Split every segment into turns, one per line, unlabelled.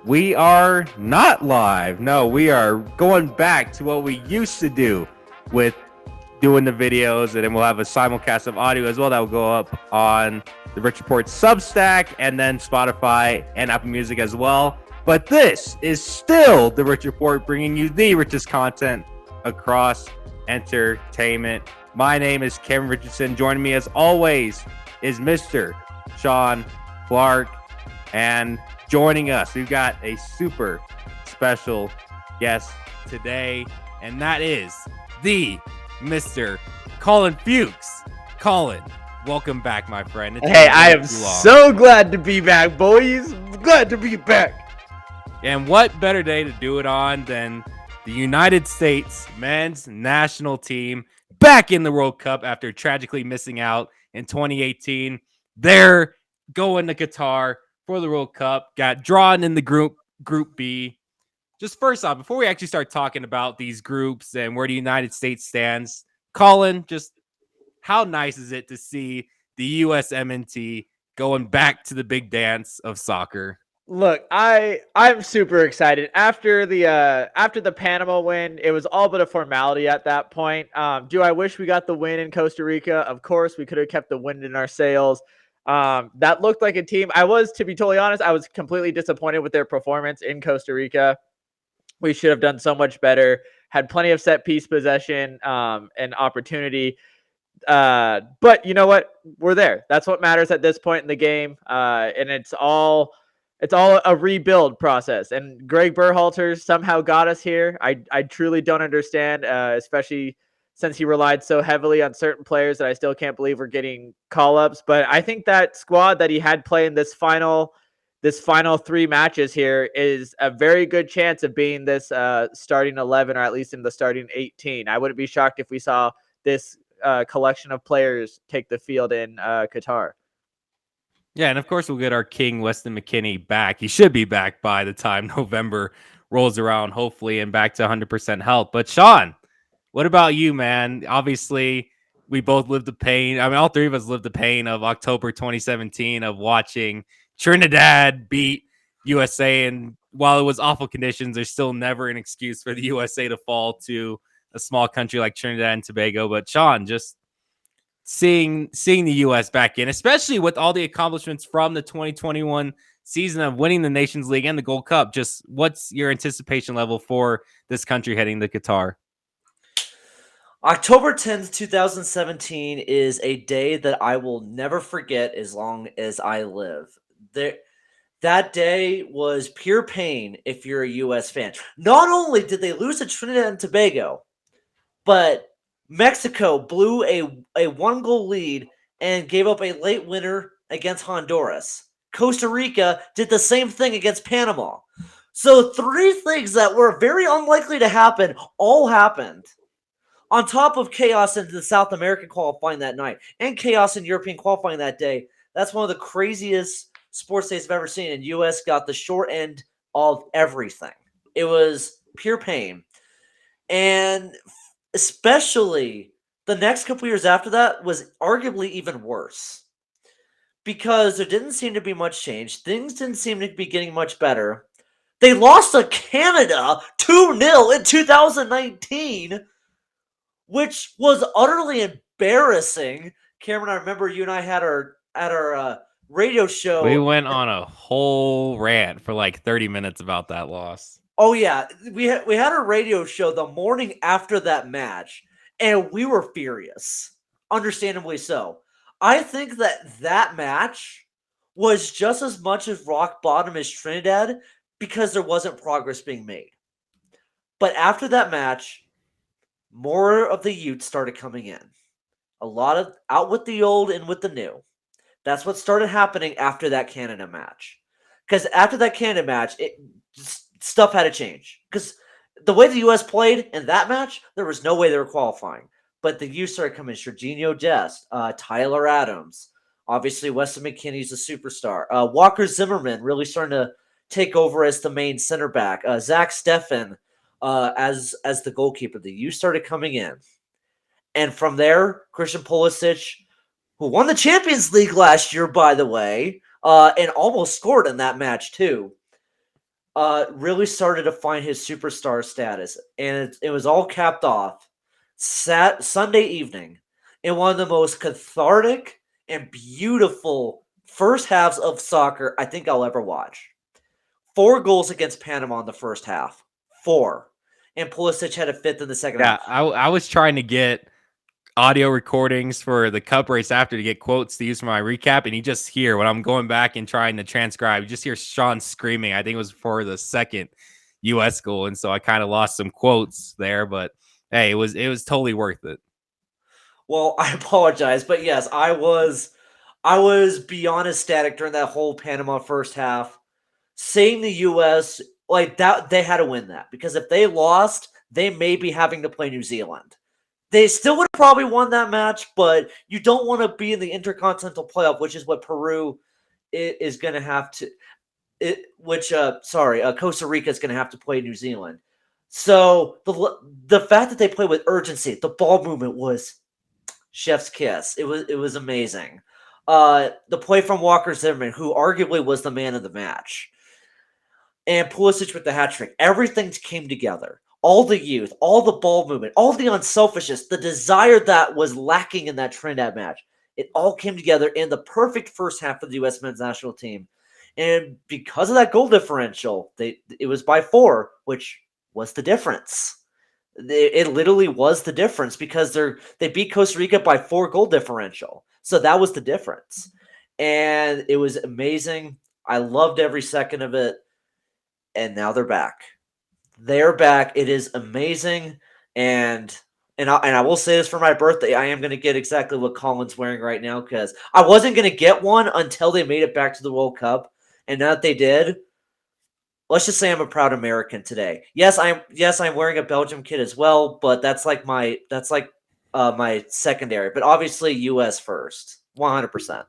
We are not live. No, we are going back to what we used to do with doing the videos, and then we'll have a simulcast of audio as well that will go up on the Rich Report Substack and then Spotify and Apple Music as well. But this is still the Rich Report, bringing you the richest content across entertainment. My name is Kevin Richardson. Joining me as always is Mr. Sean Clark, and joining us, we've got a super special guest today, and that is the Mr. Collin Fewkes. Collin, welcome back, my friend.
Hey, I am so glad to be back, boys. Glad to be back.
And what better day to do it on than the United States men's national team back in the World Cup after tragically missing out in 2018. They're going to Qatar for the World Cup, got drawn in the group B. Just first off, before we actually start talking about these groups and where the United States stands, Collin, just how nice is it to see the USMNT going back to the big dance of soccer?
Look, I'm super excited. After the Panama win, it was all but a formality at that point. Do I wish we got the win in Costa Rica? Of course, we could have kept the wind in our sails. That looked like a team. To be totally honest, I was completely disappointed with their performance in Costa Rica. We should have done so much better. Had plenty of set piece possession and opportunity. But you know what? We're there. That's what matters at this point in the game. And it's all a rebuild process. And Greg Berhalter somehow got us here. I truly don't understand, especially since he relied so heavily on certain players that I still can't believe we're getting call-ups. But I think that squad that he had playing this final 3 matches here is a very good chance of being this starting 11, or at least in the starting 18. I wouldn't be shocked if we saw this collection of players take the field in Qatar.
Yeah, and of course we'll get our king, Weston McKennie, back. He should be back by the time November rolls around, hopefully, and back to 100% health. But Sean, what about you, man? Obviously, we both lived the pain. I mean, all three of us lived the pain of October 2017 of watching Trinidad beat USA. And while it was awful conditions, there's still never an excuse for the USA to fall to a small country like Trinidad and Tobago. But Sean, just seeing the U.S. back in, especially with all the accomplishments from the 2021 season of winning the Nations League and the Gold Cup, just what's your anticipation level for this country heading to Qatar?
October 10th, 2017 is a day that I will never forget as long as I live. That day was pure pain if you're a U.S. fan. Not only did they lose to Trinidad and Tobago, but Mexico blew a 1-goal lead and gave up a late winner against Honduras. Costa Rica did the same thing against Panama. So 3 things that were very unlikely to happen all happened. On top of chaos in the South American qualifying that night and chaos in European qualifying that day, that's one of the craziest sports days I've ever seen. And U.S. got the short end of everything. It was pure pain. And especially the next couple years after that was arguably even worse. Because there didn't seem to be much change. Things didn't seem to be getting much better. They lost to Canada 2-0 in 2019. Which was utterly embarrassing. Cameron, I remember you and I had our radio show.
We went on a whole rant for like 30 minutes about that loss.
Oh yeah, we had a radio show the morning after that match, and we were furious, understandably so. I think that match was just as much as rock bottom as Trinidad because there wasn't progress being made. But after that match, more of the youth started coming in. A lot of out with the old and with the new. That's what started happening after that Canada match. Because after that Canada match, stuff had to change. Because the way the U.S. played in that match, there was no way they were qualifying. But the youth started coming. Serginho Dest, Tyler Adams. Obviously, Weston McKennie's a superstar. Walker Zimmerman really starting to take over as the main center back. Zach Steffen. As the goalkeeper, the youth started coming in. And from there, Christian Pulisic, who won the Champions League last year, by the way, and almost scored in that match too. really started to find his superstar status, and it was all capped off Sunday evening in one of the most cathartic and beautiful first halves of soccer I think I'll ever watch. 4 goals against Panama in the first half. 4. And Pulisic had a 5th in the second
Yeah,
half.
I was trying to get audio recordings for the cup race after to get quotes to use for my recap, and you just hear when I'm going back and trying to transcribe, you just hear Sean screaming. I think it was for the second US goal, and so I kind of lost some quotes there, but hey, it was totally worth it.
Well, I apologize, but yes, I was beyond ecstatic during that whole Panama first half. Seeing the US like that, they had to win that, because if they lost, they may be having to play New Zealand. They still would have probably won that match, but you don't want to be in the Intercontinental Playoff, which is what Peru is going to have to. Costa Rica is going to have to play New Zealand. So the fact that they played with urgency, the ball movement was chef's kiss. It was amazing. The play from Walker Zimmerman, who arguably was the man of the match, and Pulisic with the hat trick. Everything came together. All the youth, all the ball movement, all the unselfishness, the desire that was lacking in that Trinidad match. It all came together in the perfect first half of the U.S. men's national team. And because of that goal differential, it was by 4, which was the difference. It literally was the difference, because they beat Costa Rica by 4 goal differential. So that was the difference. And it was amazing. I loved every second of it. And now they're back. They're back. It is amazing. And I will say this for my birthday. I am going to get exactly what Collin's wearing right now, because I wasn't going to get one until they made it back to the World Cup. And now that they did, let's just say I'm a proud American today. Yes, I'm wearing a Belgium kit as well, but that's like my secondary. But obviously US first. 100%.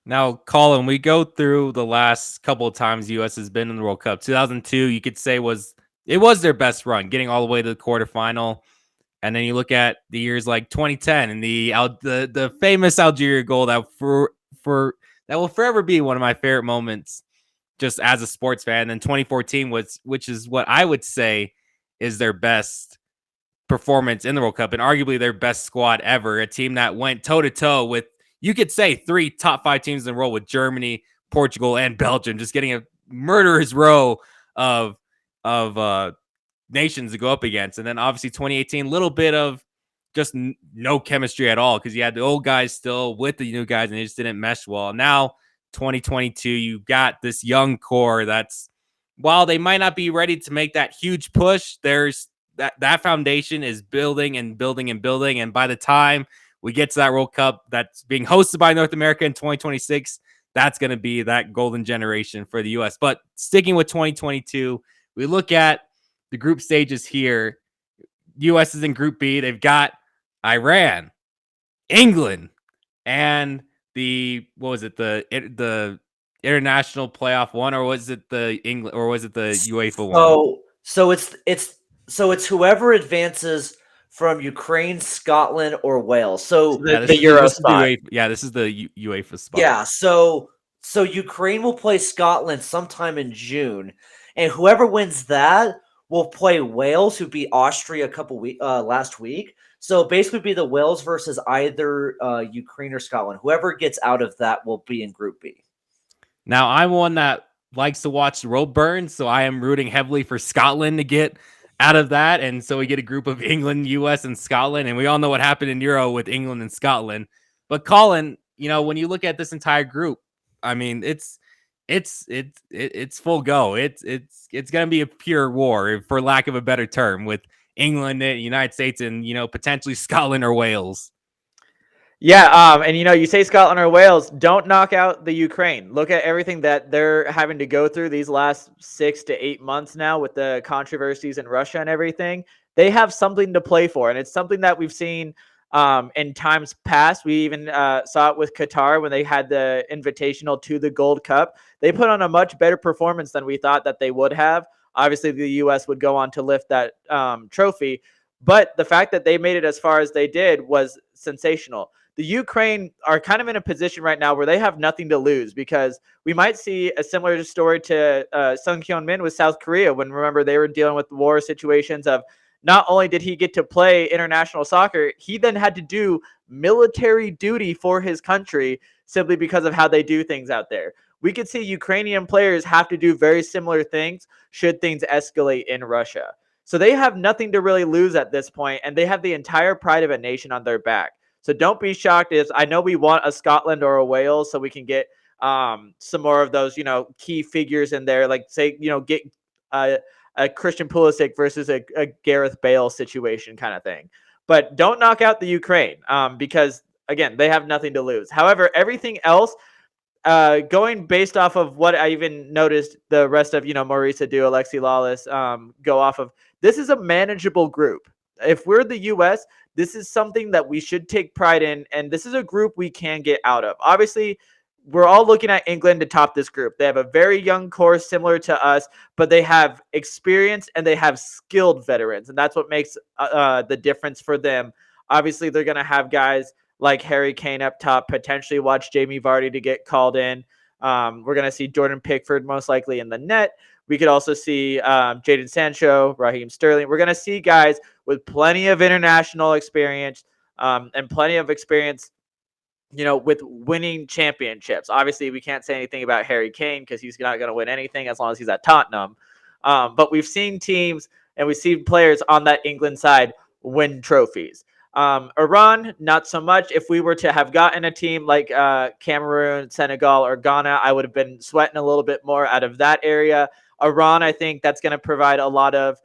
Now, Collin, we go through the last couple of times U.S. has been in the World Cup. 2002, you could say was their best run, getting all the way to the quarterfinal. And then you look at the years like 2010 and the famous Algeria goal that that will forever be one of my favorite moments, just as a sports fan. And then 2014 which is what I would say is their best performance in the World Cup and arguably their best squad ever. A team that went toe to toe with, you could say, 3 top 5 teams in a row with Germany, Portugal, and Belgium, just getting a murderous row of nations to go up against. And then obviously 2018, little bit of just no chemistry at all, because you had the old guys still with the new guys and they just didn't mesh well. Now 2022, you got this young core that's, while they might not be ready to make that huge push, there's that foundation is building and building and building. And by the time we get to that World Cup that's being hosted by North America in 2026, that's going to be that golden generation for the U.S. But sticking with 2022, we look at the group stages here. U.S. is in Group B. They've got Iran, England, and the international playoff one, or was it the England, or was it the UEFA one?
So it's whoever advances from Ukraine, Scotland, or Wales. So
the Euro spot.
This is the UEFA spot.
Yeah, so Ukraine will play Scotland sometime in June, and whoever wins that will play Wales, who beat Austria last week. So basically, be the Wales versus either Ukraine or Scotland. Whoever gets out of that will be in Group B.
Now, I'm one that likes to watch the road burn, so I am rooting heavily for Scotland to get out of that. And so we get a group of England, US, and Scotland. And we all know what happened in Euro with England and Scotland. But Collin, when you look at this entire group, I mean, it's full go. It's going to be a pure war, for lack of a better term, with England, the United States, and potentially Scotland or Wales.
Yeah, and you say Scotland or Wales, don't knock out the Ukraine. Look at everything that they're having to go through these last 6 to 8 months now with the controversies in Russia and everything. They have something to play for, and it's something that we've seen in times past. We even saw it with Qatar when they had the invitational to the Gold Cup. They put on a much better performance than we thought that they would have. Obviously, the U.S. would go on to lift that trophy, but the fact that they made it as far as they did was sensational. the Ukraine are kind of in a position right now where they have nothing to lose, because we might see a similar story to Sung Hyun-min with South Korea, when, remember, they were dealing with war situations of not only did he get to play international soccer, he then had to do military duty for his country simply because of how they do things out there. We could see Ukrainian players have to do very similar things should things escalate in Russia. So they have nothing to really lose at this point, and they have the entire pride of a nation on their back. So don't be shocked if, I know we want a Scotland or a Wales so we can get some more of those, key figures in there, like, say, get a Christian Pulisic versus a Gareth Bale situation kind of thing. But don't knock out the Ukraine, because, again, they have nothing to lose. However, everything else, going based off of what I even noticed the rest of, Maurice Adu, Alexi Lawless go off of, this is a manageable group. If we're the U.S., this is something that we should take pride in, and this is a group we can get out of. Obviously, we're all looking at England to top this group. They have a very young core similar to us, but they have experience and they have skilled veterans, and that's what makes the difference for them. Obviously, they're going to have guys like Harry Kane up top, potentially watch Jamie Vardy to get called in. We're going to see Jordan Pickford most likely in the net. We could also see Jadon Sancho, Raheem Sterling. We're going to see guys with plenty of international experience and plenty of experience, with winning championships. Obviously, we can't say anything about Harry Kane because he's not going to win anything as long as he's at Tottenham. But we've seen teams and we've seen players on that England side win trophies. Iran, not so much. If we were to have gotten a team like Cameroon, Senegal, or Ghana, I would have been sweating a little bit more out of that area. Iran, I think that's going to provide a lot of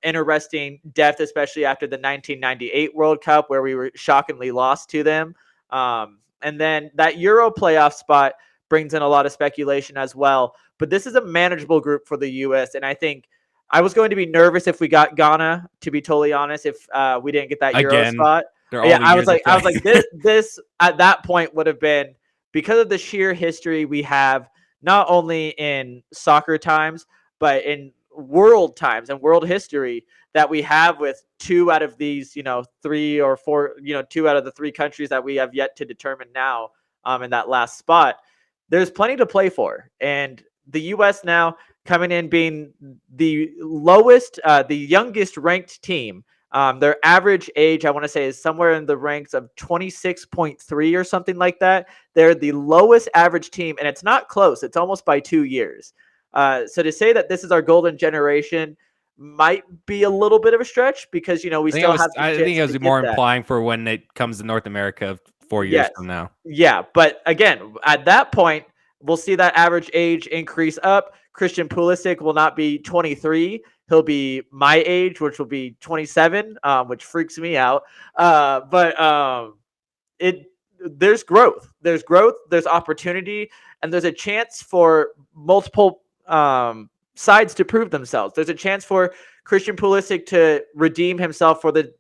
interesting depth, especially after the 1998 World Cup, where we were shockingly lost to them. And then that Euro playoff spot brings in a lot of speculation as well. But this is a manageable group for the U.S., and I think I was going to be nervous if we got Ghana, to be totally honest, if we didn't get that Euro spot. Yeah, I was like, this at that point would have been, because of the sheer history we have, not only in soccer times, but in world times and world history that we have with two out of these, 3 or 4, 2 out of the 3 countries that we have yet to determine now in that last spot. There's plenty to play for. And the U.S. now coming in being the lowest, the youngest ranked team. Their average age, I want to say, is somewhere in the ranks of 26.3 or something like that. They're the lowest average team, and it's not close. It's almost by 2 years. So to say that this is our golden generation might be a little bit of a stretch, because, we still have.
I think it was more implying for when it comes to North America 4 years from now.
Yeah, but again, at that point, we'll see that average age increase up. Christian Pulisic will not be 23. He'll be my age, which will be 27, which freaks me out. There's growth. There's growth. There's opportunity, and there's a chance for multiple sides to prove themselves. There's a chance for Christian Pulisic to redeem himself for the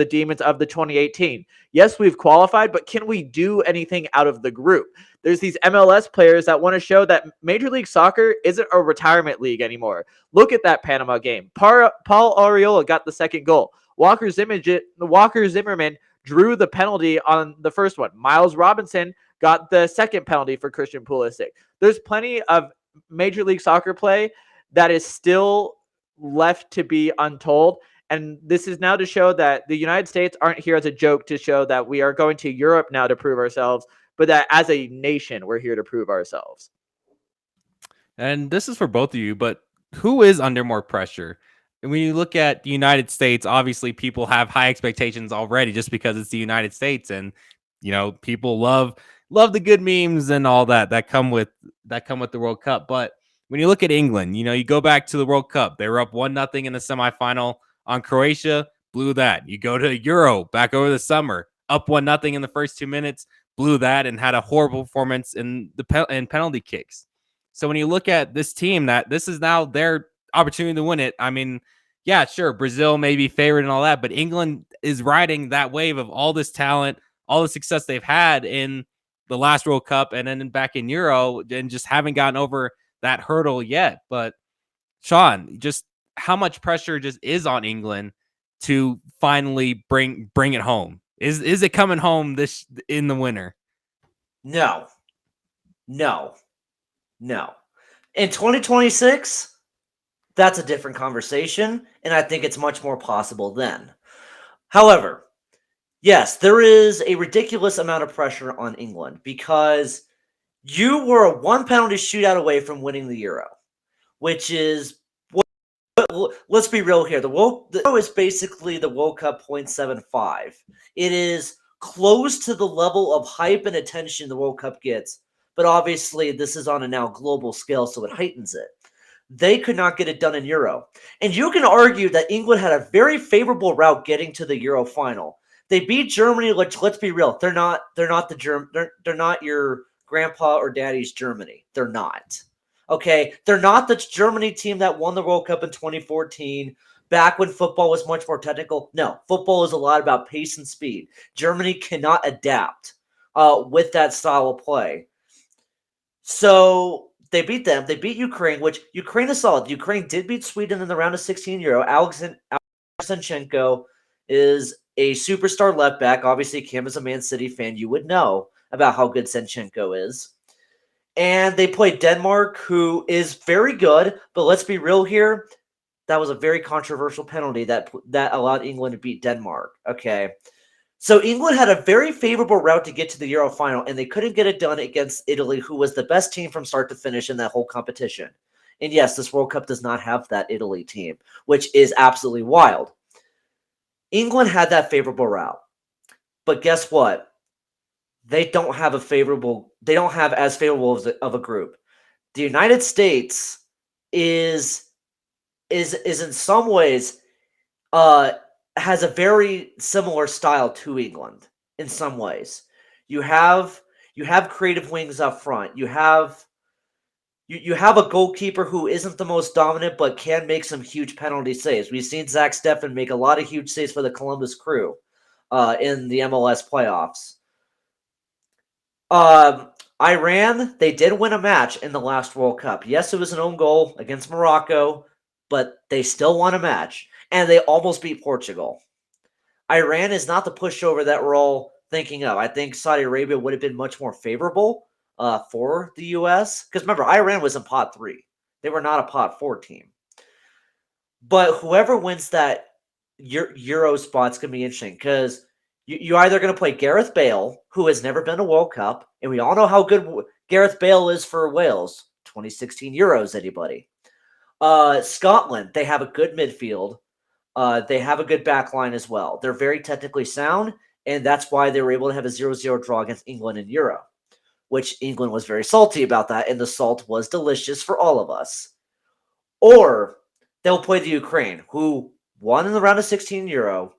demons of the 2018. Yes, we've qualified, but can we do anything out of the group? There's these MLS players that want to show that Major League Soccer isn't a retirement league anymore. Look at that Panama game. Paul Arriola got the second goal. Walker Zimmerman drew the penalty on the first one. Miles Robinson got the second penalty for Christian Pulisic. There's plenty of Major League Soccer play that is still left to be untold. And this is now to show that the United States aren't here as a joke, to show that we are going to Europe now to prove ourselves, but that as a nation, we're here to prove ourselves.
And this is for both of you, but who is under more pressure? And when you look at the United States, obviously people have high expectations already just because it's the United States. And, people love the good memes and all that come with the World Cup. But when you look at England, you go back to the World Cup, they were up 1-0 in the semifinal on Croatia, blew that. You go to Euro back over the summer, up 1-0 in the first 2 minutes, blew that, and had a horrible performance in penalty kicks. So when you look at this team, that this is now their opportunity to win it. I mean, yeah, sure, Brazil may be favored and all that, but England is riding that wave of all this talent, all the success they've had in the last World Cup and then back in Euro, and just haven't gotten over that hurdle yet. But Sean, just how much pressure just is on England to finally bring it home? Is it coming home this in the winter?
No. No. No. In 2026, that's a different conversation, and I think it's much more possible then. However, yes, there is a ridiculous amount of pressure on England because you were a one penalty shootout away from winning the Euro, which is let's be real here. The Euro is basically the World Cup 0.75. It is close to the level of hype and attention the World Cup gets, but obviously this is on a now global scale, so it heightens it. They could not get it done in Euro. And you can argue that England had a very favorable route getting to the Euro final. They beat Germany, which, let's be real, they're not your grandpa or daddy's Germany. They're not. Okay, they're not the Germany team that won the World Cup in 2014, back when football was much more technical. No, football is a lot about pace and speed. Germany cannot adapt with that style of play. So they beat them. They beat Ukraine, which Ukraine is solid. Ukraine did beat Sweden in the round of 16 Euro. Alexanchenko is a superstar left back. Obviously, Cam is a Man City fan. You would know about how good Senchenko is. And they played Denmark, who is very good. But let's be real here. That was a very controversial penalty that allowed England to beat Denmark. Okay. So England had a very favorable route to get to the Euro final, and they couldn't get it done against Italy, who was the best team from start to finish in that whole competition. And yes, this World Cup does not have that Italy team, which is absolutely wild. England had that favorable route. But guess what? They don't have as favorable of a group. The United States is in some ways has a very similar style to England in some ways. You have creative wings up front. You have a goalkeeper who isn't the most dominant but can make some huge penalty saves. We've seen Zach Steffen make a lot of huge saves for the Columbus Crew in the MLS playoffs. Iran, they did win a match in the last World Cup. Yes, it was an own goal against Morocco, but they still won a match. And they almost beat Portugal. Iran is not the pushover that we're all thinking of. I think Saudi Arabia would have been much more favorable for the U.S. Because remember, Iran was in pot 3. They were not a pot 4 team. But whoever wins that Euro spot's going to be interesting because you're either going to play Gareth Bale, who has never been to World Cup, and we all know how good Gareth Bale is for Wales. 2016 Euros, anybody. Scotland, they have a good midfield. They have a good back line as well. They're very technically sound, and that's why they were able to have a 0-0 draw against England in Euro, which England was very salty about that, and the salt was delicious for all of us. Or they'll play the Ukraine, who won in the round of 16 Euro,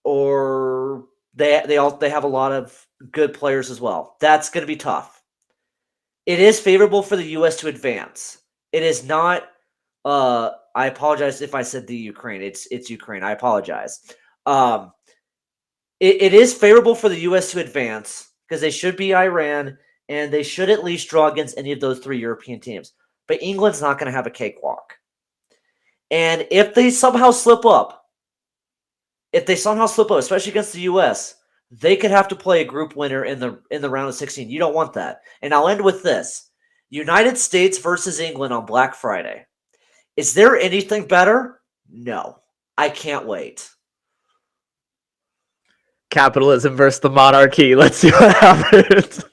or they have a lot of good players as well. That's going to be tough. It is favorable for the U.S. to advance. It is not. I apologize if I said the Ukraine. It's Ukraine. I apologize. It is favorable for the U.S. to advance because they should be Iran and they should at least draw against any of those 3 European teams. But England's not going to have a cakewalk. And if they somehow slip up, especially against the U.S., they could have to play a group winner in the round of 16. You don't want that. And I'll end with this. United States versus England on Black Friday. Is there anything better? No. I can't wait.
Capitalism versus the monarchy. Let's see what happens.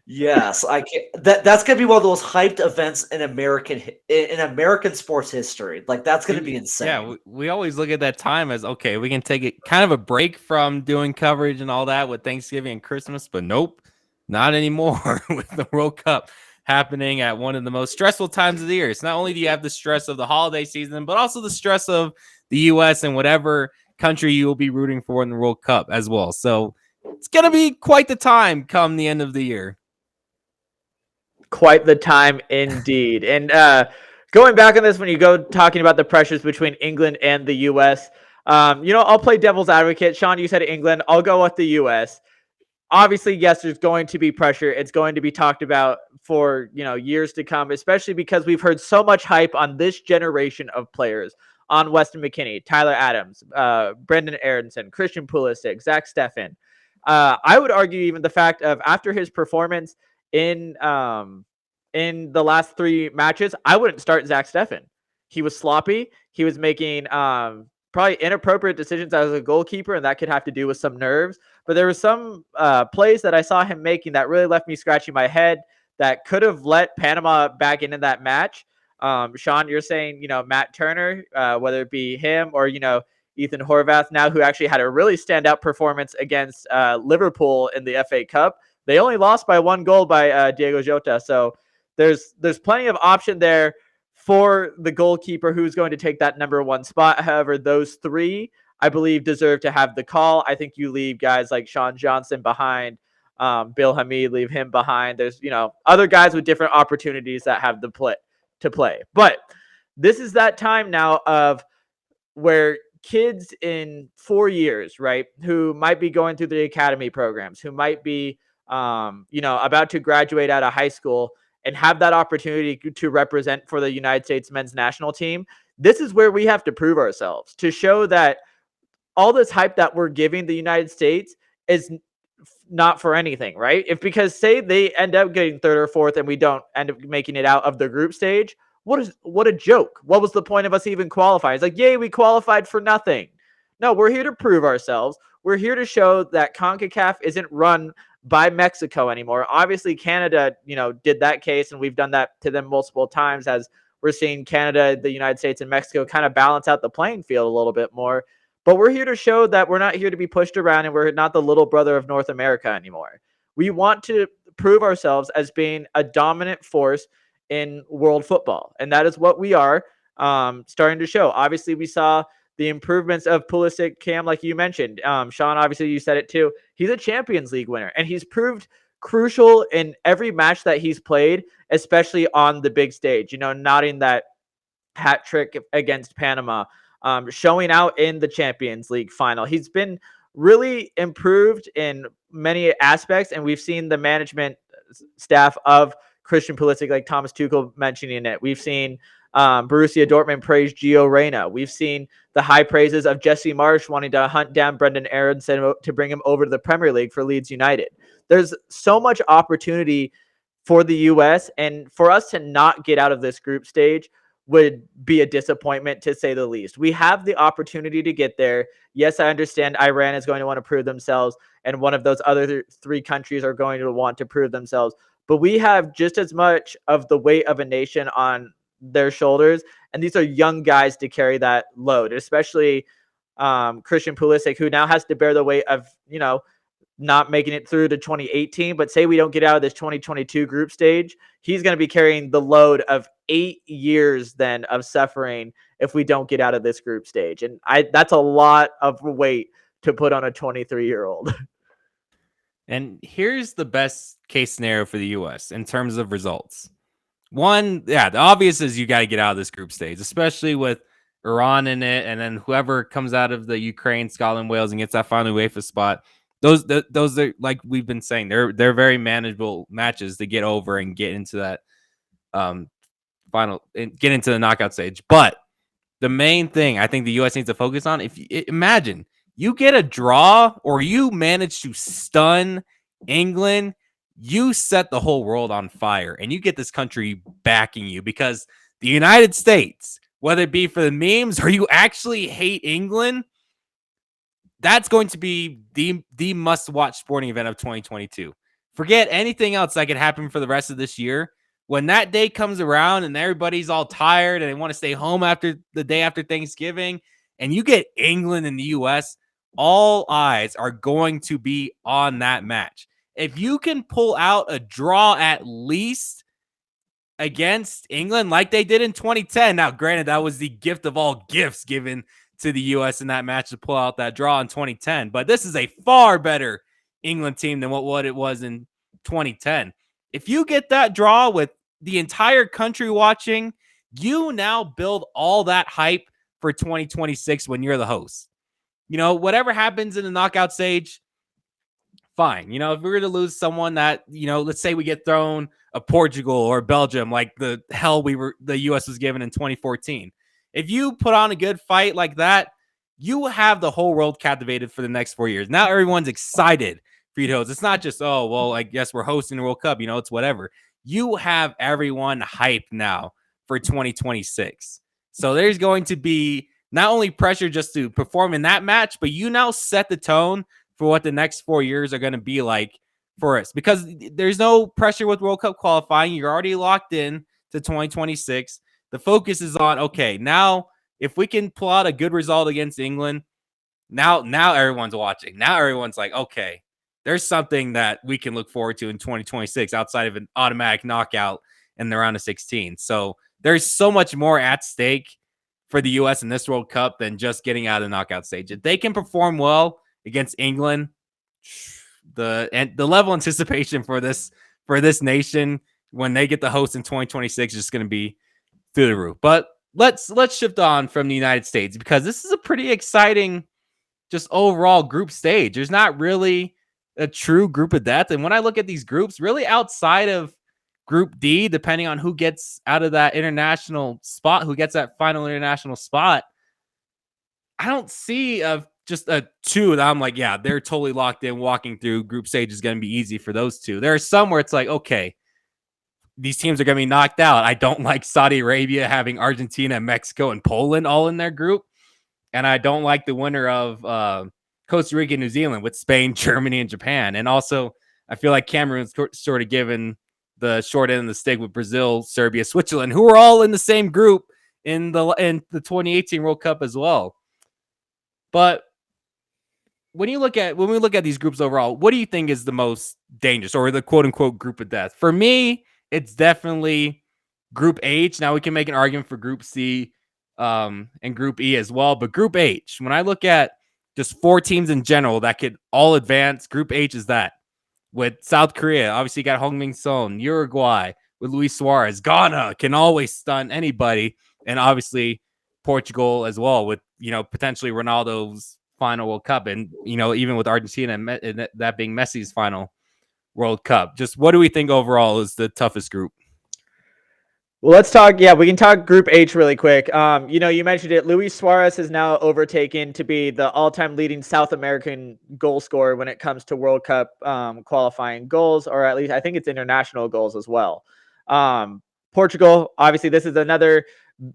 Yes, I can't. That's gonna be one of those hyped events in American sports history. Like that's gonna be insane.
Yeah, we always look at that time as okay, we can take it kind of a break from doing coverage and all that with Thanksgiving and Christmas, but nope, not anymore with the World Cup happening at one of the most stressful times of the year. It's not only do you have the stress of the holiday season, but also the stress of the U.S. and whatever country you will be rooting for in the World Cup as well. So it's gonna be quite the time come the end of the year.
Quite the time indeed. And going back on this, when you go talking about the pressures between England and the U.S., I'll play devil's advocate. Sean, you said England. I'll go with the U.S. Obviously, yes, there's going to be pressure. It's going to be talked about for years to come, especially because we've heard so much hype on this generation of players, on Weston McKennie, Tyler Adams, Brendan Aronson, Christian Pulisic, Zach Steffen. I would argue even the fact of after his performance in the last 3 matches, I wouldn't start Zach Steffen. He was sloppy. He was making probably inappropriate decisions as a goalkeeper, and that could have to do with some nerves. But there were some plays that I saw him making that really left me scratching my head that could have let Panama back into that match. Sean, you're saying, Matt Turner, whether it be him or, Ethan Horvath now, who actually had a really standout performance against Liverpool in the FA Cup. They only lost by 1 goal by Diego Jota. So there's plenty of option there for the goalkeeper who's going to take that number 1 spot. However, those 3, I believe, deserve to have the call. I think you leave guys like Sean Johnson behind. Bill Hamid, leave him behind. There's, other guys with different opportunities that have to play. But this is that time now of where kids in 4 years, right, who might be going through the academy programs, who might be, about to graduate out of high school and have that opportunity to represent for the United States men's national team. This is where we have to prove ourselves to show that all this hype that we're giving the United States is not for anything, right? Because say they end up getting 3rd or 4th and we don't end up making it out of the group stage, what a joke. What was the point of us even qualifying? It's like, yay, we qualified for nothing. No, we're here to prove ourselves. We're here to show that CONCACAF isn't run by Mexico anymore. Obviously, Canada, did that case, and we've done that to them multiple times as we're seeing Canada, the United States, and Mexico kind of balance out the playing field a little bit more. But we're here to show that we're not here to be pushed around and we're not the little brother of North America anymore. We want to prove ourselves as being a dominant force in world football. And that is what we are starting to show. Obviously, we saw the improvements of Pulisic, Cam, like you mentioned. Sean, obviously, you said it too. He's a Champions League winner, and he's proved crucial in every match that he's played, especially on the big stage, nodding that hat trick against Panama. Showing out in the Champions League final. He's been really improved in many aspects, and we've seen the management staff of Christian Pulisic, like Thomas Tuchel mentioning it. We've seen Borussia Dortmund praise Gio Reyna. We've seen the high praises of Jesse Marsch wanting to hunt down Brendan Aronson to bring him over to the Premier League for Leeds United. There's so much opportunity for the U.S., and for us to not get out of this group stage would be a disappointment, to say the least. We have the opportunity to get there. Yes, I understand Iran is going to want to prove themselves, and one of those other 3 countries are going to want to prove themselves. But we have just as much of the weight of a nation on their shoulders, and these are young guys to carry that load, especially Christian Pulisic, who now has to bear the weight of, not making it through to 2018, but say we don't get out of this 2022 group stage, he's going to be carrying the load of 8 years then of suffering if we don't get out of this group stage. And that's a lot of weight to put on a 23-year-old.
And here's the best case scenario for the U.S. in terms of results. One, the obvious is you got to get out of this group stage, especially with Iran in it, and then whoever comes out of the Ukraine, Scotland, Wales, and gets that final UEFA spot. Those are, like we've been saying, they're very manageable matches to get over and get into that final and get into the knockout stage. But the main thing I think the U.S. needs to focus on, imagine you get a draw or you manage to stun England, you set the whole world on fire, and you get this country backing you, because the United States, whether it be for the memes or you actually hate England, that's going to be the must-watch sporting event of 2022. Forget anything else that could happen for the rest of this year. When that day comes around and everybody's all tired and they want to stay home after the day after Thanksgiving, and you get England and the U.S., all eyes are going to be on that match. If you can pull out a draw at least against England like they did in 2010, now granted, that was the gift of all gifts given to the U.S. in that match to pull out that draw in 2010. But this is a far better England team than what it was in 2010. If you get that draw with the entire country watching, you now build all that hype for 2026 when you're the host. Whatever happens in the knockout stage, fine. If we were to lose someone that, let's say we get thrown a Portugal or Belgium, like the hell the U.S. was given in 2014. If you put on a good fight like that, you have the whole world captivated for the next 4 years. Now everyone's excited for you to host. It's not just, oh, well, I guess we're hosting the World Cup. It's whatever. You have everyone hyped now for 2026. So there's going to be not only pressure just to perform in that match, but you now set the tone for what the next 4 years are going to be like for us, because there's no pressure with World Cup qualifying. You're already locked in to 2026. The focus is on, okay, now if we can pull out a good result against England, now everyone's watching. Now everyone's like, okay, there's something that we can look forward to in 2026 outside of an automatic knockout in the round of 16. So there's so much more at stake for the U.S. in this World Cup than just getting out of the knockout stage. If they can perform well against England, the level of anticipation for this nation when they get the host in 2026 is just going to be through the roof. But let's shift on from the United States, because this is a pretty exciting just overall group stage. There's not really a true group of death. And when I look at these groups, really outside of Group D, depending on who gets out of that international spot, who gets that final international spot, I don't see just a two that I'm like, yeah, they're totally locked in. Walking through group stage is going to be easy for those two. There are some where it's like, okay, these teams are going to be knocked out. I don't like Saudi Arabia having Argentina, Mexico, and Poland all in their group. And I don't like the winner of Costa Rica and New Zealand with Spain, Germany, and Japan. And also, I feel like Cameroon's sort of given the short end of the stick with Brazil, Serbia, Switzerland, who are all in the same group in the 2018 World Cup as well. But when we look at these groups overall, what do you think is the most dangerous, or the quote unquote group of death? For me, it's definitely Group H. Now we can make an argument for Group C and Group E as well. But Group H, when I look at just 4 teams in general that could all advance, Group H is that. With South Korea, obviously you got Heung-min Son, Uruguay with Luis Suarez, Ghana can always stun anybody, and obviously Portugal as well with potentially Ronaldo's final World Cup, and even with Argentina and that being Messi's final World Cup. Just what do we think overall is the toughest group?
Well, let's talk. Yeah, we can talk Group H really quick. You mentioned it. Luis Suarez is now overtaken to be the all-time leading South American goal scorer when it comes to World Cup qualifying goals, or at least I think it's international goals as well. Portugal, obviously, this is another.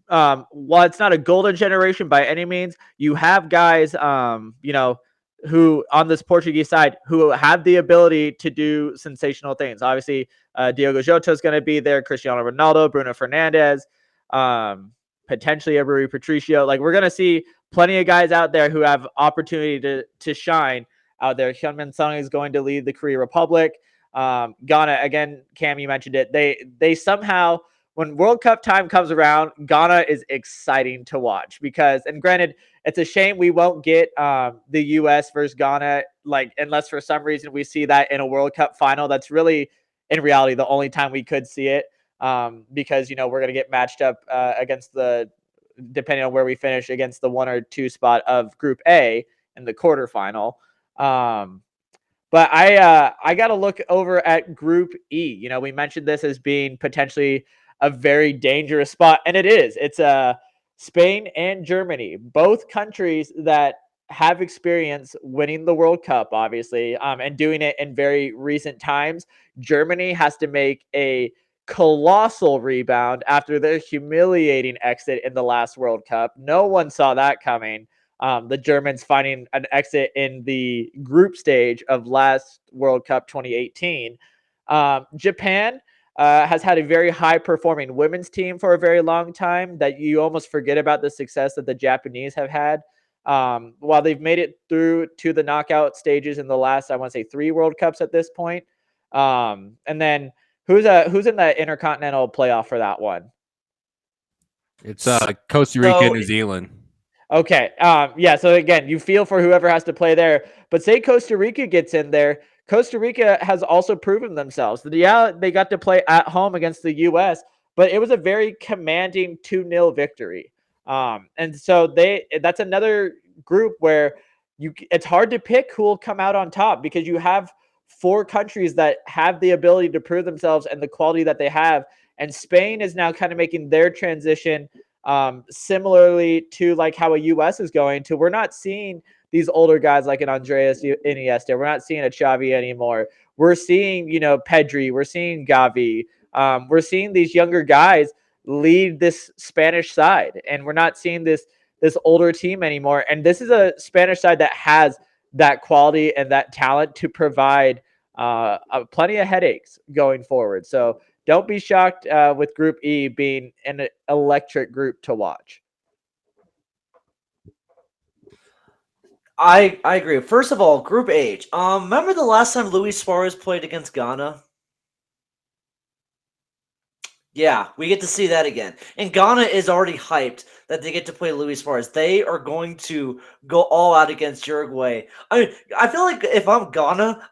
While it's not a golden generation by any means, you have guys, who on this Portuguese side who have the ability to do sensational things. Obviously, Diogo Jota is going to be there, Cristiano Ronaldo, Bruno Fernandes, potentially a Rui Patricio. Like, we're going to see plenty of guys out there who have opportunity to shine out there. Heung-min Son is going to lead the Korea Republic. Ghana, again, Cam, you mentioned it. They somehow, when World Cup time comes around, Ghana is exciting to watch because, and granted, it's a shame we won't get the U.S. versus Ghana, unless for some reason we see that in a World Cup final. That's really, in reality, the only time we could see it because, we're going to get matched up against depending on where we finish, against the 1 or 2 spot of Group A in the quarterfinal. But I got to look over at Group E. We mentioned this as being potentially a very dangerous spot, and it is. It's Spain and Germany, both countries that have experience winning the World Cup, obviously, and doing it in very recent times. Germany has to make a colossal rebound after their humiliating exit in the last World Cup. No one saw that coming. The Germans finding an exit in the group stage of last World Cup 2018. Japan has had a very high-performing women's team for a very long time that you almost forget about the success that the Japanese have had. While they've made it through to the knockout stages in the last, I want to say, 3 World Cups at this point. And then who's in the intercontinental playoff for that one?
It's Costa Rica, New Zealand.
Okay. So again, you feel for whoever has to play there, but say Costa Rica gets in there. Costa Rica has also proven themselves. Yeah, they got to play at home against the U.S., but it was a very commanding 2-0 victory. And so that's another group where it's hard to pick who will come out on top because you have 4 countries that have the ability to prove themselves and the quality that they have. And Spain is now kind of making their transition Similarly to like how a US is going to, we're not seeing these older guys like an Andreas Iniesta. We're not seeing a Xavi anymore. We're seeing, Pedri. We're seeing Gavi. We're seeing these younger guys lead this Spanish side, and we're not seeing this older team anymore. And this is a Spanish side that has that quality and that talent to provide plenty of headaches going forward. So don't be shocked with Group E being an electric group to watch.
I agree. First of all, Group H. Remember the last time Luis Suarez played against Ghana? Yeah, we get to see that again. And Ghana is already hyped that they get to play Luis Suarez. They are going to go all out against Uruguay. I mean, I feel like if I'm Ghana,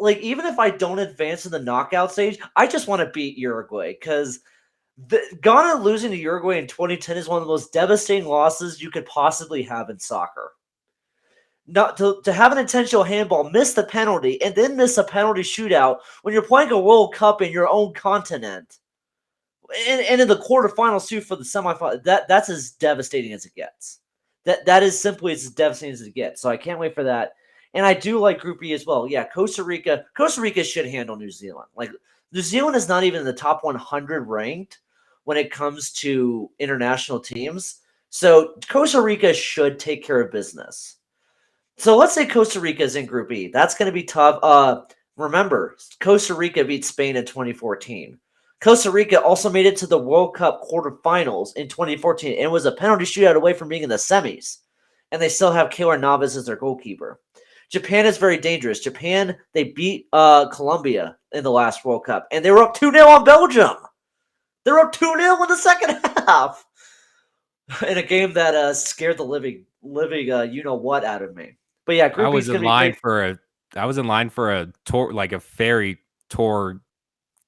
even if I don't advance in the knockout stage, I just want to beat Uruguay because Ghana losing to Uruguay in 2010 is one of the most devastating losses you could possibly have in soccer. Not to have an intentional handball, miss the penalty, and then miss a penalty shootout when you're playing a World Cup in your own continent. And in the quarterfinals too for the semifinal, that's as devastating as it gets. That is simply as devastating as it gets. So I can't wait for that. And I do like Group E as well. Yeah, Costa Rica should handle New Zealand. Like New Zealand is not even in the top 100 ranked when it comes to international teams. So Costa Rica should take care of business. So let's say Costa Rica is in Group E. That's going to be tough. Remember, Costa Rica beat Spain in 2014. Costa Rica also made it to the World Cup quarterfinals in 2014 and was a penalty shootout away from being in the semis. And they still have Keylor Navas as their goalkeeper. Japan is very dangerous. Japan, they beat Colombia in the last World Cup, and they were up 2-0 on Belgium. They were up 2-0 in the second half in a game that scared the living you-know-what out of me. But yeah, Group
I was
E's
in line for a tour, like a ferry tour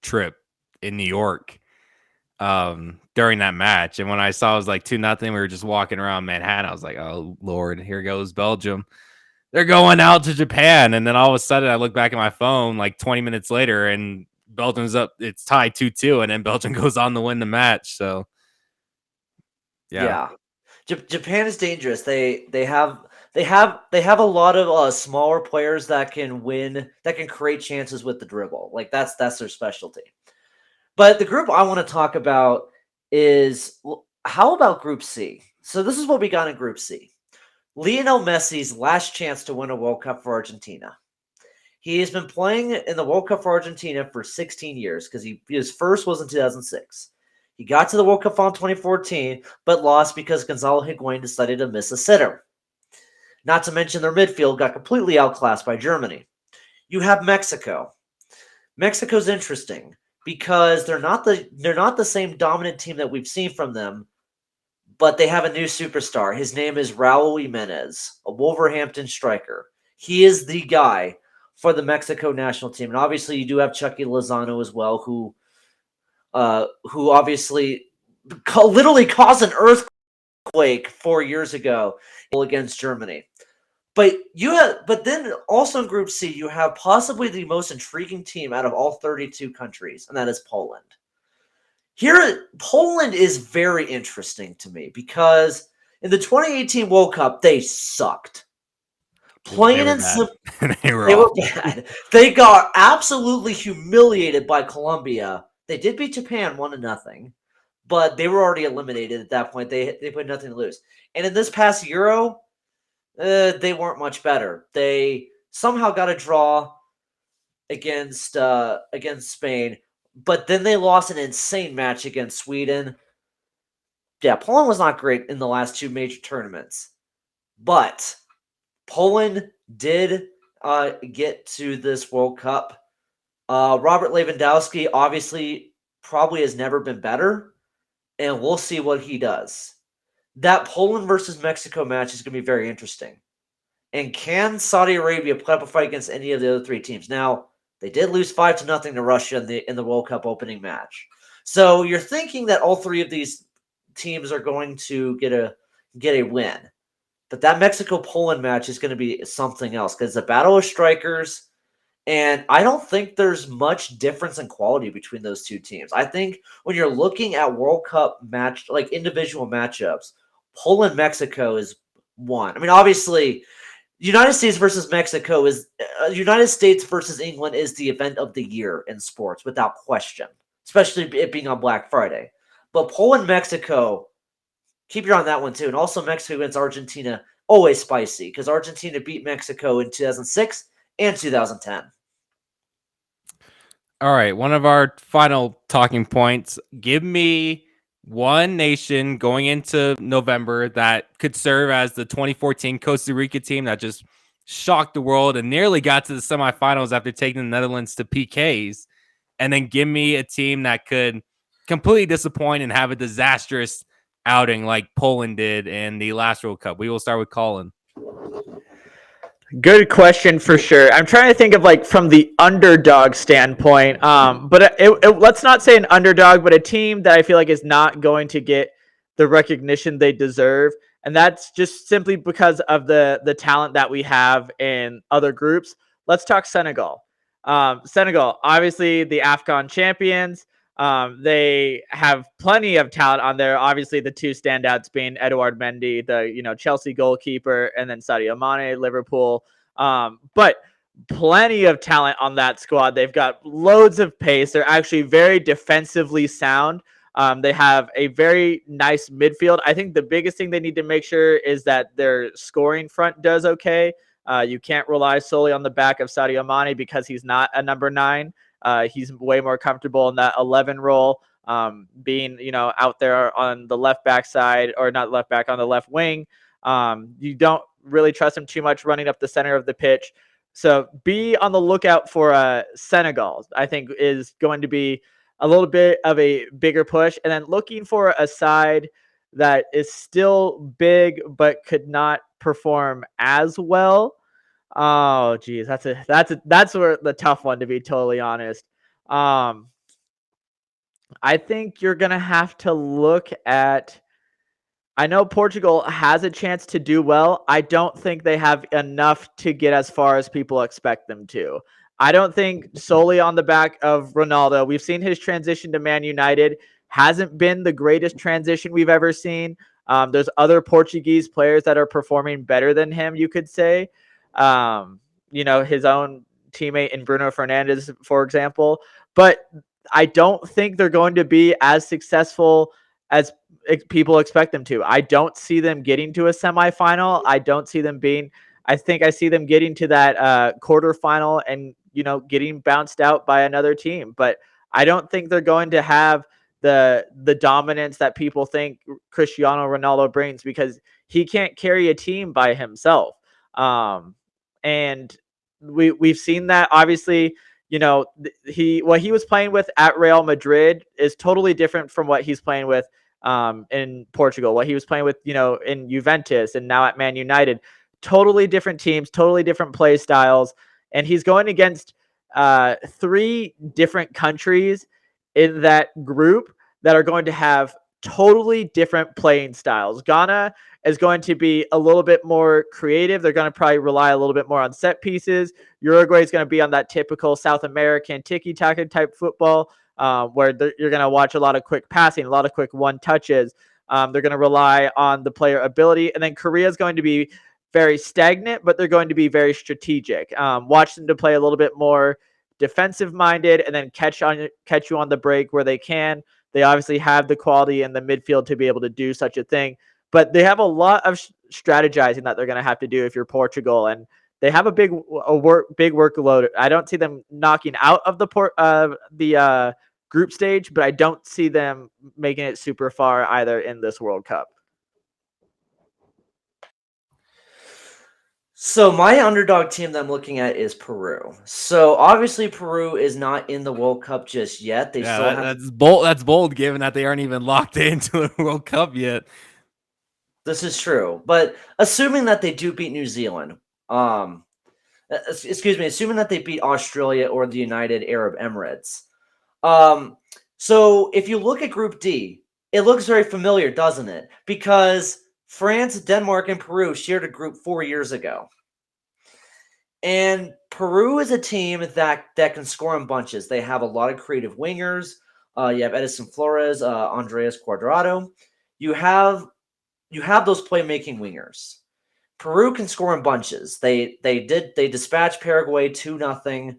trip in New York during that match. And when I saw it was like 2-0, we were just walking around Manhattan. I was like, oh Lord, here goes Belgium. They're going out to Japan. And then all of a sudden I look back at my phone like 20 minutes later and Belgium's up, it's tied 2-2, and then Belgium goes on to win the match. So yeah.
Japan is dangerous. They have a lot of smaller players that can win, that can create chances with the dribble. Like that's their specialty. But the group I want to talk about is, how about Group C? So this is what we got in Group C. Lionel Messi's last chance to win a World Cup for Argentina. He has been playing in the World Cup for Argentina for 16 years because his first was in 2006. He got to the World Cup in 2014, but lost because Gonzalo Higuain decided to miss a sitter. Not to mention their midfield got completely outclassed by Germany. You have Mexico. Mexico's interesting because they're not the same dominant team that we've seen from them, but they have a new superstar. His name is Raul Jimenez, a Wolverhampton striker. He is the guy for the Mexico national team. And obviously you do have Chucky Lozano as well, who obviously literally caused an earthquake 4 years ago against Germany. But then also in Group C, you have possibly the most intriguing team out of all 32 countries, and that is Poland. Here, Poland is very interesting to me because in the 2018 World Cup, they sucked. Plain and simple, they were bad. They got absolutely humiliated by Colombia. They did beat Japan 1-0, but they were already eliminated at that point. They put nothing to lose. And in this past Euro, they weren't much better. They somehow got a draw against Spain, but then they lost an insane match against Sweden. Yeah, Poland was not great in the last two major tournaments, but Poland did get to this World Cup. Robert Lewandowski obviously probably has never been better, and we'll see what he does. That Poland versus Mexico match is going to be very interesting. And can Saudi Arabia put up a fight against any of the other three teams? Now, they did lose 5-0 to Russia in the World Cup opening match. So you're thinking that all three of these teams are going to get a win. But that Mexico-Poland match is going to be something else because it's a battle of strikers, And I don't think there's much difference in quality between those two teams. I think when you're looking at World Cup match, like individual matchups, Poland Mexico is one. I mean, obviously, United States versus Mexico is United States versus England is the event of the year in sports without question, especially it being on Black Friday. But Poland Mexico, keep your eye on that one too. And also Mexico against Argentina, always spicy because Argentina beat Mexico in 2006 and 2010.
All right, one of our final talking points. Give me one nation going into November that could serve as the 2014 Costa Rica team that just shocked the world and nearly got to the semifinals after taking the Netherlands to PKs. And then give me a team that could completely disappoint and have a disastrous outing like Poland did in the last World Cup. We will start with Collin.
Good question for sure. I'm trying to think of like from the underdog standpoint, but let's not say an underdog, but a team that I feel like is not going to get the recognition they deserve, and that's just simply because of the talent that we have in other groups. Let's talk Senegal. Senegal, obviously the AFCON champions. They have plenty of talent on there. Obviously, the two standouts being Edouard Mendy, the Chelsea goalkeeper, and then Sadio Mane, Liverpool. But plenty of talent on that squad. They've got loads of pace. They're actually very defensively sound. They have a very nice midfield. I think the biggest thing they need to make sure is that their scoring front does okay. You can't rely solely on the back of Sadio Mane because he's not a number 9. He's way more comfortable in that 11 role, being, out there on the left back side, or not left back, on the left wing. You don't really trust him too much running up the center of the pitch. So be on the lookout for Senegal, I think, is going to be a little bit of a bigger push. And then looking for a side that is still big but could not perform as well. Oh, geez, that's where the tough one, to be totally honest. I think you're gonna have to look at. I know Portugal has a chance to do well. I don't think they have enough to get as far as people expect them to. I don't think solely on the back of Ronaldo. We've seen his transition to Man United hasn't been the greatest transition we've ever seen. There's other Portuguese players that are performing better than him, you could say. His own teammate in Bruno Fernandes, for example. But I don't think they're going to be as successful as people expect them to. I don't see them getting to a semifinal. I don't see them being. I think I see them getting to that quarterfinal and getting bounced out by another team. But I don't think they're going to have the dominance that people think Cristiano Ronaldo brings, because he can't carry a team by himself. And we've seen that, obviously. What he was playing with at Real Madrid is totally different from what he's playing with in Portugal. What he was playing with, in Juventus, and now at Man United. Totally different teams, totally different play styles, and he's going against 3 different countries in that group that are going to have totally different playing styles. Ghana is going to be a little bit more creative. They're going to probably rely a little bit more on set pieces. Uruguay is going to be on that typical South American tiki-taka type football, where you're going to watch a lot of quick passing, a lot of quick one touches. They're going to rely on the player ability. And then Korea is going to be very stagnant, but they're going to be very strategic. Watch them to play a little bit more defensive minded, and then catch you on the break where they can. They obviously have the quality in the midfield to be able to do such a thing, but they have a lot of strategizing that they're going to have to do if you're Portugal, and they have a big workload. I don't see them knocking out of the group stage, but I don't see them making it super far either in this World Cup.
So my underdog team that I'm looking at is Peru. So obviously Peru is not in the World Cup just yet.
That's bold. That's bold, given that they aren't even locked into the World Cup yet.
This is true, but assuming that they do beat New Zealand, assuming that they beat Australia or the United Arab Emirates. So if you look at Group D, it looks very familiar, doesn't it? Because France, Denmark, and Peru shared a group 4 years ago. And Peru is a team that can score in bunches. They have a lot of creative wingers. You have Edison Flores, Andreas Cuadrado. You have those playmaking wingers. Peru can score in bunches. They dispatched Paraguay 2-0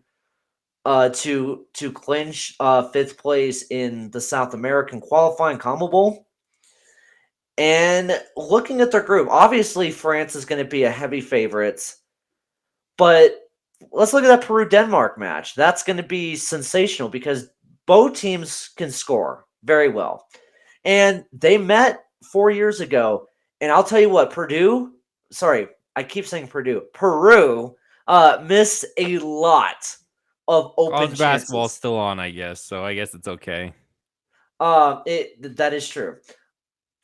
to clinch fifth place in the South American qualifying Combo Bowl. And looking at their group, obviously France is going to be a heavy favorite, but let's look at that Peru-Denmark match. That's going to be sensational because both teams can score very well. And they met 4 years ago, and I'll tell you what, Peru missed a lot of open
College
chances.
basketball's still on, I guess, so I guess it's okay.
That is true.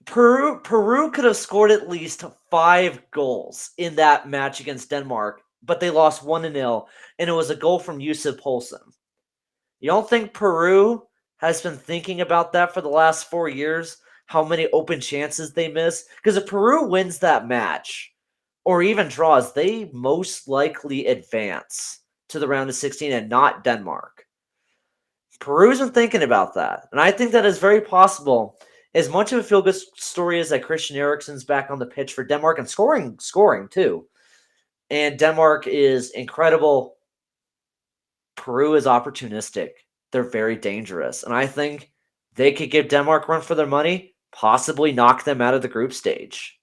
Peru could have scored at least 5 goals in that match against Denmark, but they lost 1-0, and it was a goal from Yusuf Poulsen. You don't think Peru has been thinking about that for the last 4 years? How many open chances they miss? Because if Peru wins that match, or even draws, they most likely advance to the round of 16 and not Denmark. Peru's been thinking about that, and I think that is very possible. As much of a feel-good story as that Christian Eriksen's back on the pitch for Denmark and scoring too, and Denmark is incredible, Peru is opportunistic. They're very dangerous, and I think they could give Denmark a run for their money, possibly knock them out of the group stage.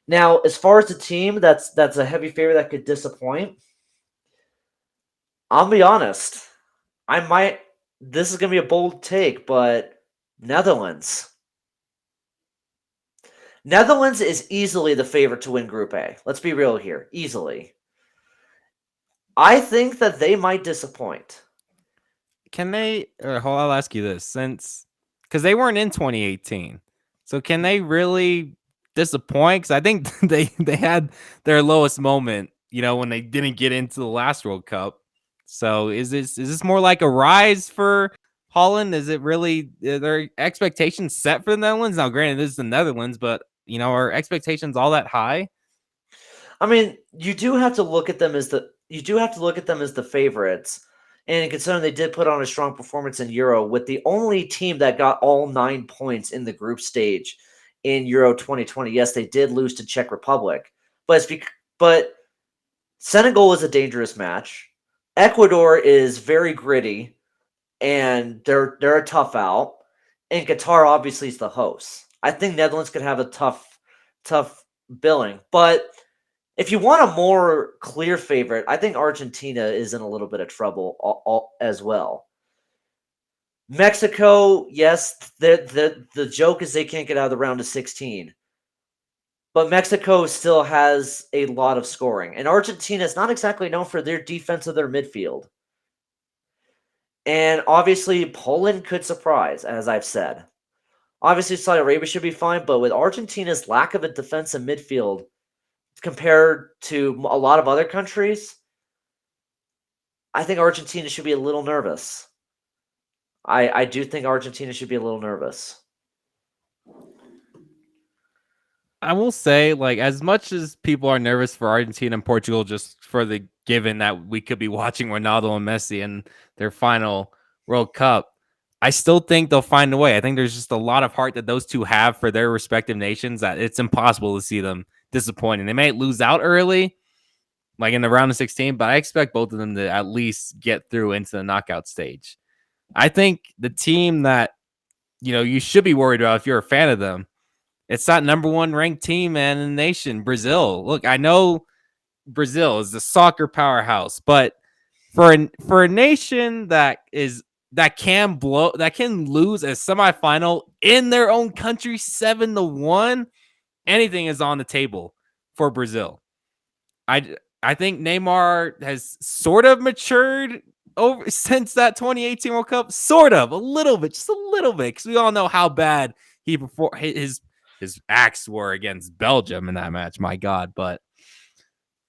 Now, as far as the team that's a heavy favorite that could disappoint, I'll be honest. This is going to be a bold take, but Netherlands. Netherlands is easily the favorite to win Group A. Let's be real here. Easily. I think that they might disappoint.
Can they, I'll ask you this, because they weren't in 2018. So can they really disappoint? Because I think they had their lowest moment, when they didn't get into the last World Cup. So is this more like a rise for Holland? Is it really, are their expectations set for the Netherlands? Now, granted, this is the Netherlands, but are expectations all that high?
I mean, you do have to look at them as the favorites. And considering they did put on a strong performance in Euro, with the only team that got all 9 points in the group stage in Euro 2020. Yes, they did lose to Czech Republic, but Senegal is a dangerous match. Ecuador is very gritty, and they're a tough out. And Qatar obviously is the host. I think Netherlands could have a tough billing, but if you want a more clear favorite, I think Argentina is in a little bit of trouble as well. Mexico, yes, the joke is they can't get out of the round of 16. But Mexico still has a lot of scoring. And Argentina is not exactly known for their defense of their midfield. And obviously, Poland could surprise, as I've said. Obviously, Saudi Arabia should be fine, but with Argentina's lack of a defensive midfield compared to a lot of other countries, I think Argentina should be a little nervous. I do think Argentina should be a little nervous.
I will say, as much as people are nervous for Argentina and Portugal, just for the given that we could be watching Ronaldo and Messi in their final World Cup, I still think they'll find a way. I think there's just a lot of heart that those two have for their respective nations that it's impossible to see them disappointing. They might lose out early, like in the round of 16, but I expect both of them to at least get through into the knockout stage. I think the team that, you should be worried about if you're a fan of them, it's that number 1 ranked team, man, in the nation, Brazil. Look, I know Brazil is the soccer powerhouse, but for a nation that can lose a semifinal in their own country 7-1, anything is on the table for Brazil. I think Neymar has sort of matured over since that 2018 World Cup, sort of, a little bit, just a little bit, because we all know how bad his acts were against Belgium in that match. My God, but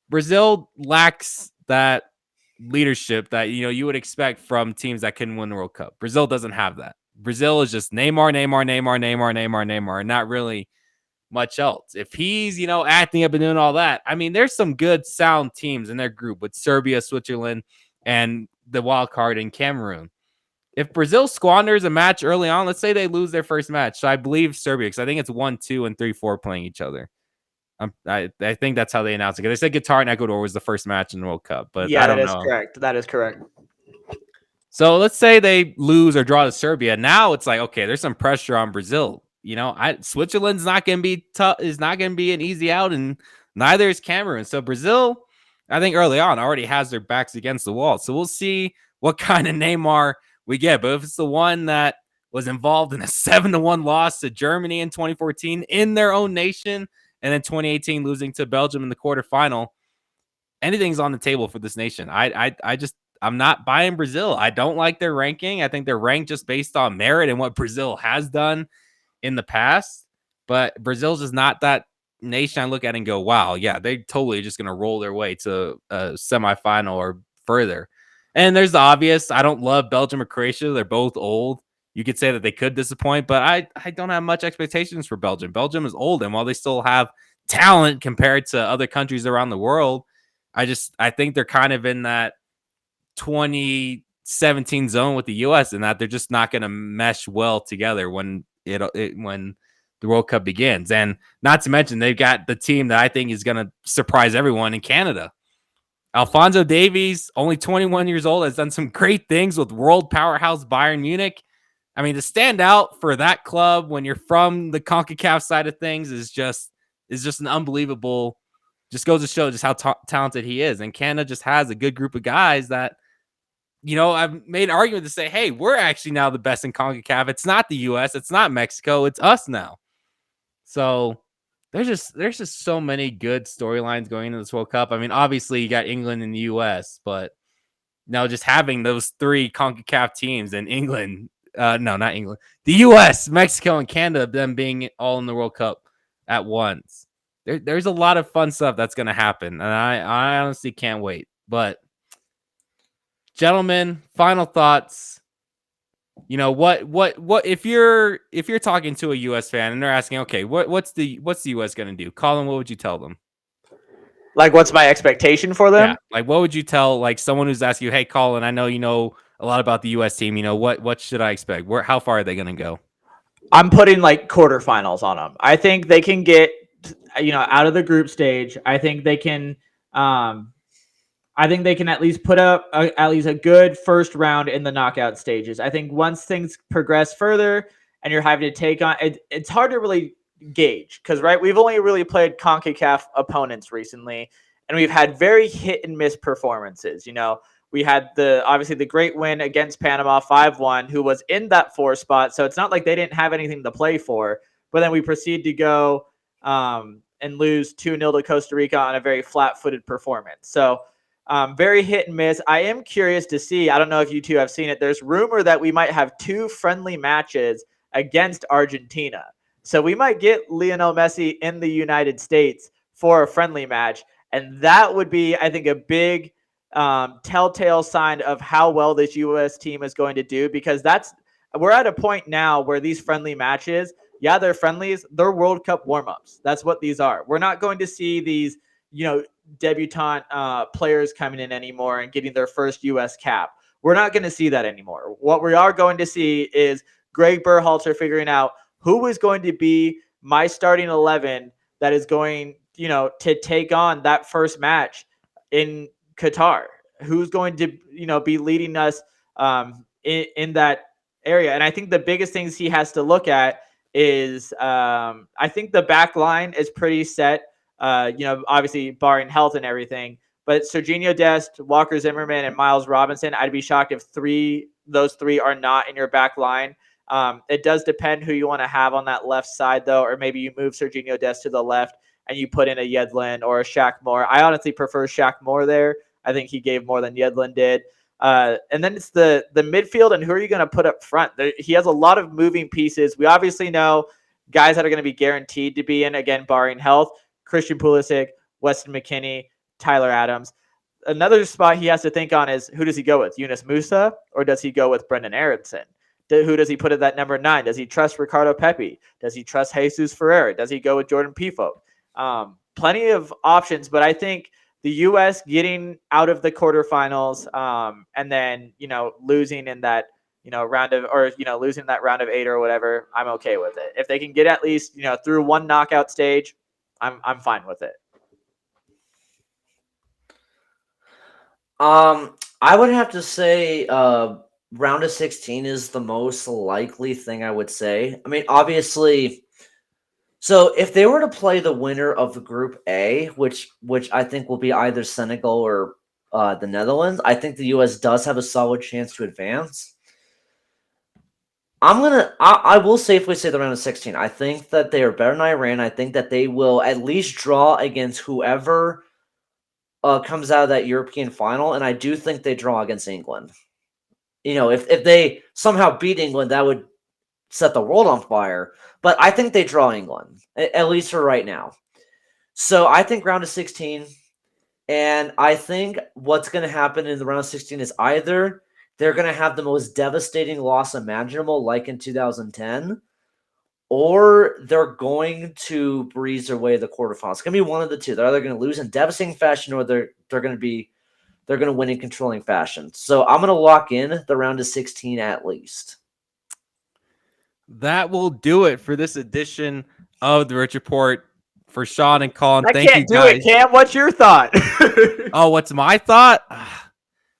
Brazil lacks that leadership that you would expect from teams that couldn't win the World Cup. Brazil doesn't have that. Brazil is just Neymar, and not really much else. If he's, acting up and doing all that, I mean, there's some good sound teams in their group with Serbia, Switzerland, and the wild card in Cameroon. If Brazil squanders a match early on, let's say they lose their first match. So I believe Serbia, because I think it's 1-2 and 3-4 playing each other. I think that's how they announced it. They said Qatar and Ecuador was the first match in the World Cup, but
yeah,
I don't know.
That is correct. That is correct.
So let's say they lose or draw to Serbia. Now it's like, okay, there's some pressure on Brazil. Switzerland's not going to be tough. Is not going to be an easy out, and neither is Cameroon. So Brazil, I think early on already has their backs against the wall. So we'll see what kind of Neymar we get. But if it's the one that was involved in a 7-1 loss to Germany in 2014 in their own nation, and then 2018 losing to Belgium in the quarterfinal, anything's on the table for this nation. I'm not buying Brazil. I don't like their ranking. I think they're ranked just based on merit and what Brazil has done in the past. But Brazil's just not that nation I look at and go, wow, yeah, they totally just going to roll their way to a semifinal or further. And there's the obvious. I don't love Belgium or Croatia. They're both old. You could say that they could disappoint, but I don't have much expectations for Belgium. Belgium is old, and while they still have talent compared to other countries around the world, I think they're kind of in that 2017 zone with the U.S. in that they're just not going to mesh well together when when the World Cup begins. And not to mention, they've got the team that I think is going to surprise everyone in Canada. Alphonso Davies, only 21 years old, has done some great things with world powerhouse Bayern Munich. I mean, to stand out for that club when you're from the CONCACAF side of things is just an unbelievable. Just goes to show just how talented he is. And Canada just has a good group of guys that, I've made an argument to say, hey, we're actually now the best in CONCACAF. It's not the U.S. It's not Mexico. It's us now. So there's just so many good storylines going into this World Cup. I mean, obviously you got England and the U.S., but now just having those three CONCACAF teams and England, no, not England, the U.S., Mexico, and Canada, them being all in the World Cup at once. There's a lot of fun stuff that's going to happen, and I honestly can't wait. But gentlemen, final thoughts. What if you're talking to a U.S. fan and they're asking, okay, what's the U.S. going to do? Collin, what would you tell them?
Like, what's my expectation for them?
Yeah, like what would you tell like someone who's asking you, hey, Collin, I know you know a lot about the U.S. team. What should I expect? How far are they going to go?
I'm putting like quarterfinals on them. I think they can get out of the group stage. I think they can at least put up at least a good first round in the knockout stages. I think once things progress further and you're having to take on it's hard to really gauge because we've only really played CONCACAF opponents recently, and we've had very hit and miss performances. We had obviously the great win against Panama 5-1, who was in that 4 spot. So it's not like they didn't have anything to play for. But then we proceed to go and lose 2-0 to Costa Rica on a very flat-footed performance. So very hit and miss. I am curious to see. I don't know if you two have seen it. There's rumor that we might have 2 friendly matches against Argentina. So we might get Lionel Messi in the United States for a friendly match. And that would be, I think, a big telltale sign of how well this U.S. team is going to do, because we're at a point now where these friendly matches, yeah, they're friendlies, they're World Cup warm-ups. That's what these are. We're not going to see these, debutante players coming in anymore and getting their first U.S. cap. We're not going to see that anymore. What we are going to see is Greg Berhalter figuring out who is going to be my starting 11 that is going, to take on that first match in Qatar, who's going to be leading us in that area. And I think the biggest things he has to look at is I think the back line is pretty set, obviously barring health and everything, but Serginho Dest, Walker Zimmerman, and Miles Robinson, I'd be shocked if those three are not in your back line. It does depend who you want to have on that left side, though, or maybe you move Serginho Dest to the left and you put in a Yedlin or a Shaq Moore. I honestly prefer Shaq Moore there. I think he gave more than Yedlin did. And then it's the midfield, and who are you going to put up front? He has a lot of moving pieces. We obviously know guys that are going to be guaranteed to be in, again, barring health: Christian Pulisic, Weston McKennie, Tyler Adams. Another spot he has to think on is, who does he go with? Yunus Musa, or does he go with Brendan Aronson? Who does he put at that number 9? Does he trust Ricardo Pepi? Does he trust Jesus Ferreira? Does he go with Jordan Pifo? Plenty of options, but I think the U.S. getting out of the quarterfinals and then, losing in that, losing that round of 8 or whatever, I'm okay with it. If they can get at least, through one knockout stage, I'm fine with it.
I would have to say round of 16 is the most likely thing I would say. I mean, obviously, so if they were to play the winner of the Group A, which I think will be either Senegal or the Netherlands, I think the U.S. does have a solid chance to advance. I will safely say the round of 16. I think that they are better than Iran. I think that they will at least draw against whoever comes out of that European final, and I do think they draw against England. If they somehow beat England, that would set the world on fire. But I think they draw England, at least for right now. So I think round of 16, and I think what's going to happen in the round of 16 is either they're going to have the most devastating loss imaginable, like in 2010, or they're going to breeze their way to the quarterfinals. It's going to be one of the two. They're either going to lose in devastating fashion, or they're going to win in controlling fashion. So I'm going to lock in the round of 16 at least.
That will do it for this edition of the Rich Report. For Sean and Collin,
I
thank
can't
you
do
guys.
it, Cam. What's your thought?
Oh, what's my thought?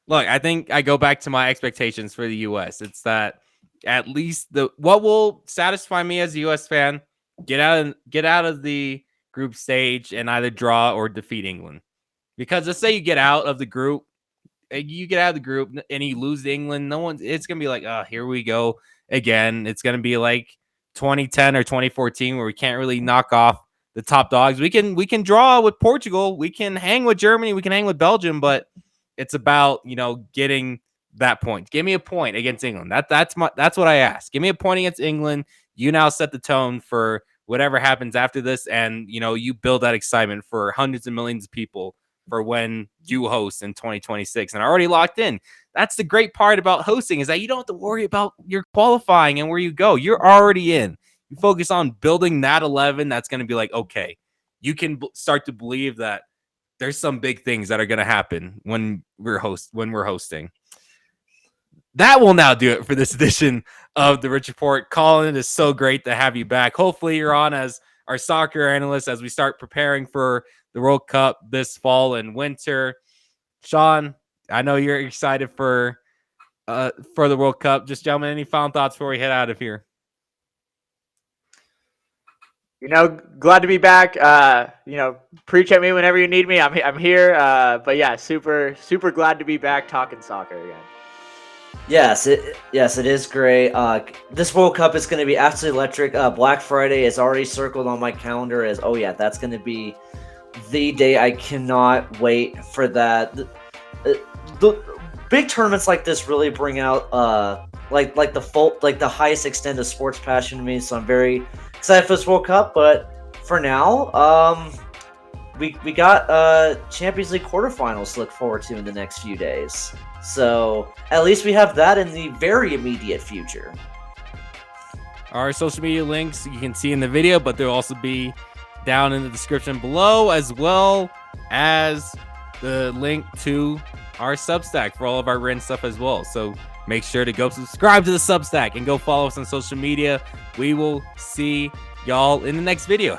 Look, I think I go back to my expectations for the U.S. It's that at least what will satisfy me as a U.S. fan, get out of the group stage and either draw or defeat England. Because let's say you get out of the group, and you lose to England, it's gonna be like, oh, here we go again. It's gonna be like 2010 or 2014 where we can't really knock off the top dogs. We can draw with Portugal, we can hang with Germany, we can hang with Belgium, but it's about getting that point. Give me a point against England. That's what I ask. Give me a point against England. You now set the tone for whatever happens after this, and you build that excitement for hundreds of millions of people for when you host in 2026 and are already locked in. That's the great part about hosting, is that you don't have to worry about your qualifying and where you go. You're already in. You focus on building that 11. That's going to be like, okay, you can start to believe that there's some big things that are going to happen when we're hosting. That will now do it for this edition of the Rich Report. Collin, it is so great to have you back. Hopefully you're on as our soccer analyst as we start preparing for the World Cup this fall and winter. Sean, I know you're excited for the World Cup. Just, gentlemen, any final thoughts before we head out of here?
Glad to be back. Preach at me whenever you need me. I'm here. But yeah, super, super glad to be back talking soccer again.
Yes, it is great. This World Cup is going to be absolutely electric. Black Friday is already circled on my calendar as, that's going to be the day. I cannot wait for that. The big tournaments like this really bring out the highest extent of sports passion to me. So I'm very excited for this World Cup. But for now, we got Champions League quarterfinals to look forward to in the next few days. So at least we have that in the very immediate future.
Our social media links you can see in the video, but they'll also be down in the description below, as well as the link to our Substack for all of our written stuff as well. So make sure to go subscribe to the Substack and go follow us on social media. We will see y'all in the next video.